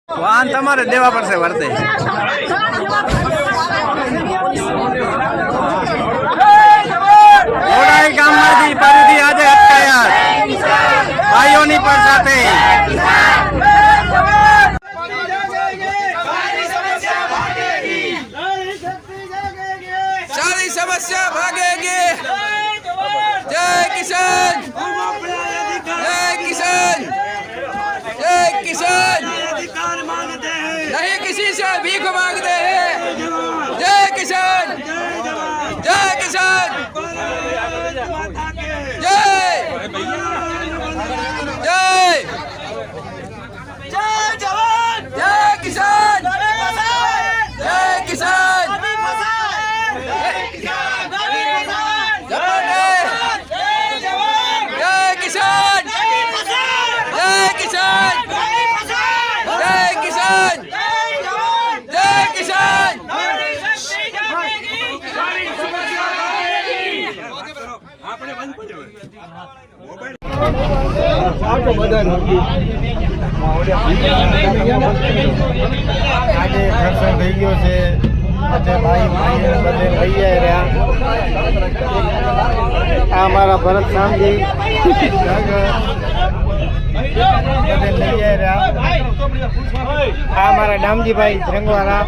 વાહન તમારે દેવા પડશે વર્તે ઓડાઈ ગામમાંથી ફરીથી આજે અટકાયા ભાઈઓની પણ સાથે सारी समस्या भागेगी। जय किसान, जय किसान, जय किसान। नहीं किसी से भीख मांगते हैं। जय किसान, जय किसान, जय जय जय जवान, जय किसान, जय किसान, जय किसान, जय किसान, जय किसान, जय किसान। આજે પ્રસંગ થઈ ગયો છે બધે ભાઈ ભાઈ બધે લઈ રહ્યા આ અમારા ભરત સામજી બધે લઈ રહ્યા આ અમારા ડામજીભાઈ ધ્રંગવાળા